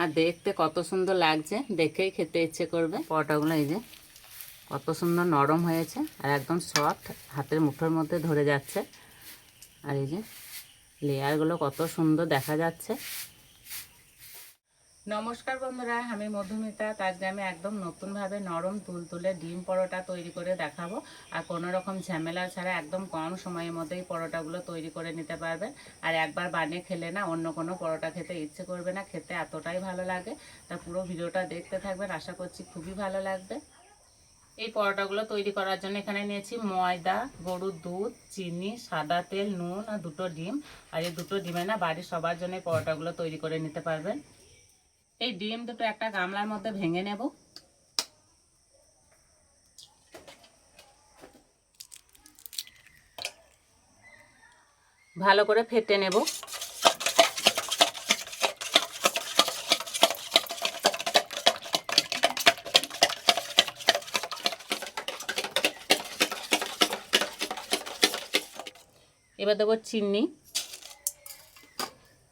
আর দেখতে কত সুন্দর লাগছে, দেখেই খেতে ইচ্ছে করবে। পরোটাগুলো এই যে কত সুন্দর নরম হয়েছে আর একদম সফট, হাতের মুঠোর মধ্যে ধরে যাচ্ছে। আর এই যে লেয়ারগুলো কত সুন্দর দেখা যাচ্ছে। নমস্কার বন্ধুরা, আমি মধুমিতা। আজকে আমি একদম নতুনভাবে নরম তুলতুলে ডিম পরোটা তৈরি করে দেখাবো। আর কোনো রকম ঝামেলা ছাড়া একদম কম সময়ের মধ্যেই পরোটাগুলো তৈরি করে নিতে পারবেন। আর একবার বানিয়ে খেলে না অন্য কোনো পরোটা খেতে ইচ্ছে করবে না, খেতে এতটাই ভালো লাগে। তা পুরো ভিডিওটা দেখতে থাকবেন, আশা করছি খুবই ভালো লাগবে। এই পরোটাগুলো তৈরি করার জন্য এখানে নিয়েছি ময়দা, গরুর দুধ, চিনি, সাদা তেল, নুন আর দুটো ডিম। আর এই দুটো ডিমে না বাড়ির সবার জন্য পরোটাগুলো তৈরি করে নিতে পারবেন। এই ডিম দুটো একটা গামলার মধ্যে ভেঙে নেব। ভালো করে ফেটে নেব। এবার দেবো চিনি,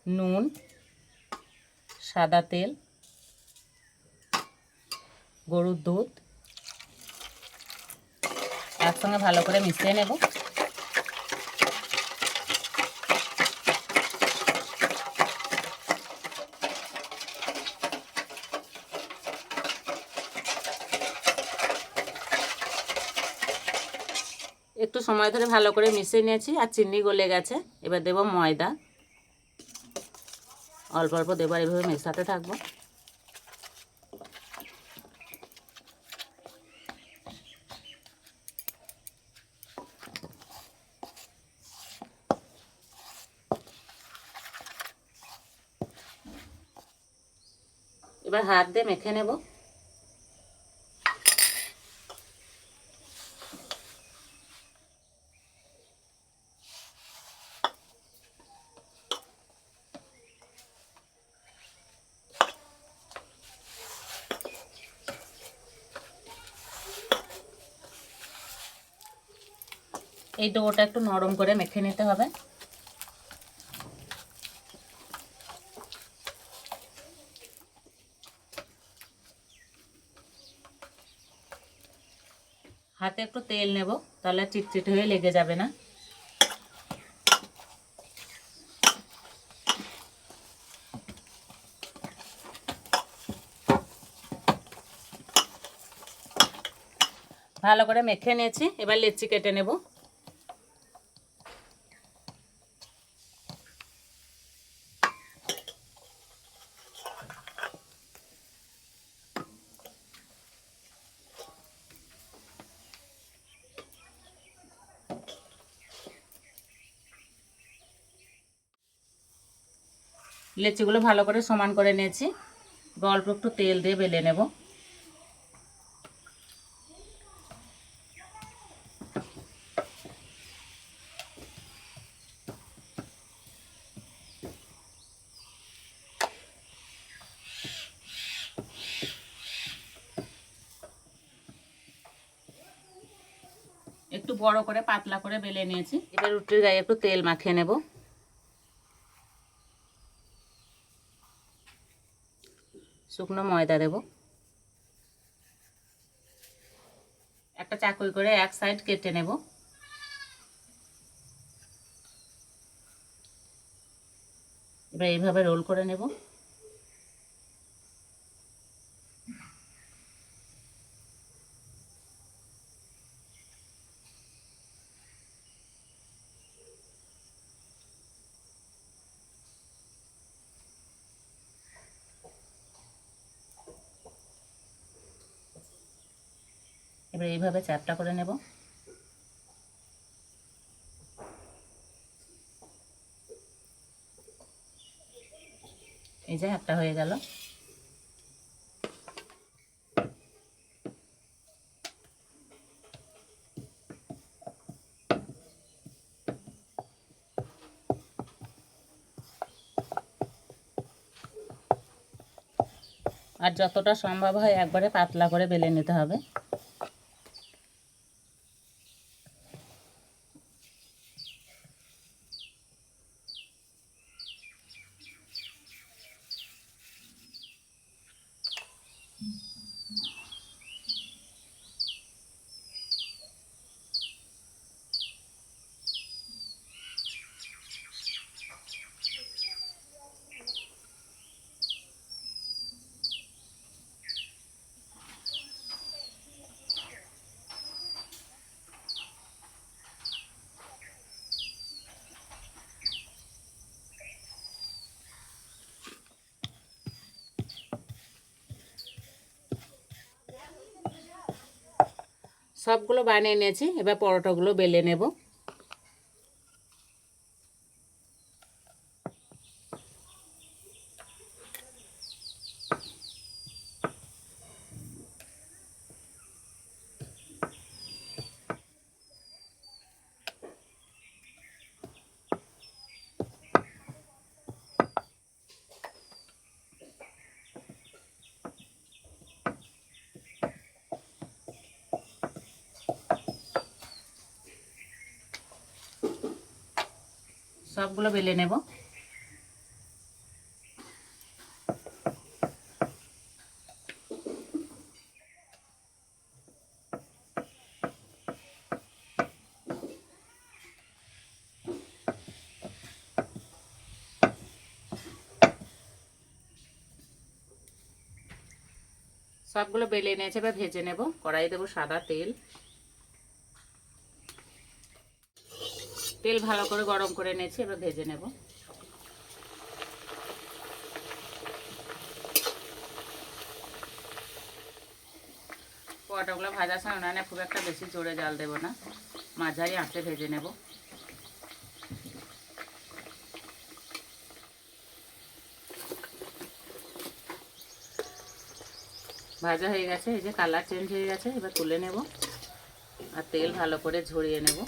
নুন, সাদা তেল, গরুর দুধ, একসঙ্গে ভালো করে মিশিয়ে নেব। একটু সময় ধরে ভালো করে মিশিয়ে নিয়েছি আর চিনি গলে গেছে। এবার দেব ময়দা, অল্প অল্প দেবো, আর এইভাবে মেশাতে থাকবো। এবার হাত দিয়ে মেখে নেব। এই ডোটা একটু নরম করে মেখে নিতে হবে। হাতে একটু তেল নেব, তাহলে চিটচিটে হয়ে লেগে যাবে না। ভালো করে মেখে নিয়েছি, এবার লেচি কেটে নেব। লেচিগুলো ভালো করে সমান করে নিয়েছি, অল্প একটু তেল দিয়ে বেলে নেব। একটু বড় করে পাতলা করে বেলে নিয়েছি। এবার রুটির গায়ে একটু তেল মাখিয়ে নেব। শুকনো ময়দা দেব। একটা চাকুই করে এক সাইড কেটে নেব। এবার এইভাবে রোল করে নেব। এবার এইভাবে চ্যাপটা করে নেব। এই যে একটা হয়ে গেল। আর যতটা সম্ভব হয় একবারে পাতলা করে বেলে নিতে হবে। সবগুলো বানিয়ে নিয়েছি, এবার পরোটাগুলো বেলে নেব। সবগুলো বেলে নেব। সবগুলো বেলে নিয়েছে, এবার ভেজে নেব। কড়াই দেবো সাদা তেল। তেল ভালো করে গরম করে নিয়েছি, এবার ভেজে নেব। পরোটাগুলো ভাজার সময় উনানে খুব একটা বেশি জোরে জাল দেব না, মাঝারি আঁচে ভেজে নেব। ভাজা হয়ে গেছে, এই যে কালার চেঞ্জ হয়ে গেছে, এবার তুলে নেব আর তেল ভালো করে ঝরিয়ে নেব।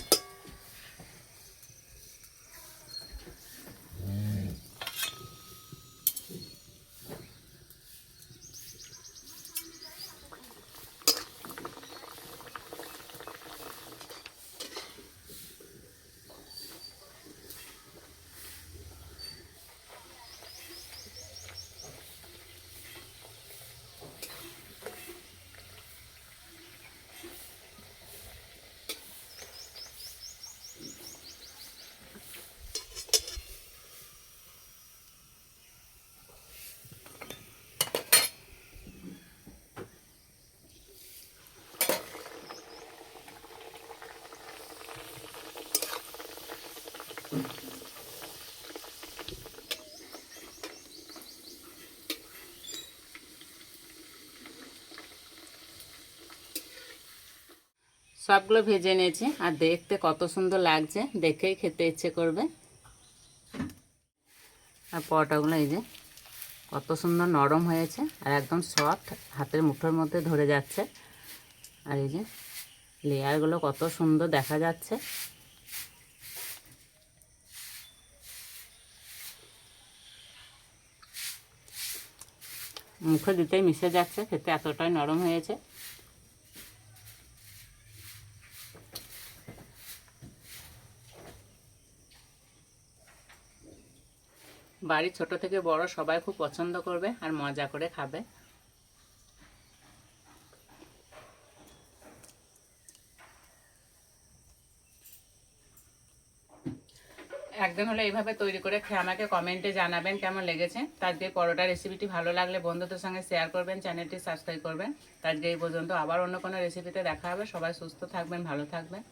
সবগুলো ভেজে নিয়েছি আর দেখতে কত সুন্দর লাগছে, দেখেই খেতে ইচ্ছে করবে। আর পরোটাগুলো এই যে কত সুন্দর নরম হয়েছে আর একদম সফট, হাতের মুঠোর মধ্যে ধরে যাচ্ছে। আর এই যে লেয়ারগুলো কত সুন্দর দেখা যাচ্ছে। মুখে দিতেই মিশে যাচ্ছে, খেতে এতটাই নরম হয়েছে। বাড়ির ছোট থেকে বড় সবাই খুব পছন্দ করবে আর মজা করে খাবে। একদিন হলে এইভাবে তৈরি করে খেয়ে আমাকে কমেন্টে জানাবেন কেমন লেগেছে। আজকে পরোটা রেসিপিটি ভালো লাগলে বন্ধুদের সঙ্গে শেয়ার করবেন, চ্যানেলটি সাবস্ক্রাইব করবেন। আজকে এই পর্যন্ত, আবার অন্য কোনো রেসিপিতে দেখা হবে। সবাই সুস্থ থাকবেন, ভালো থাকবেন।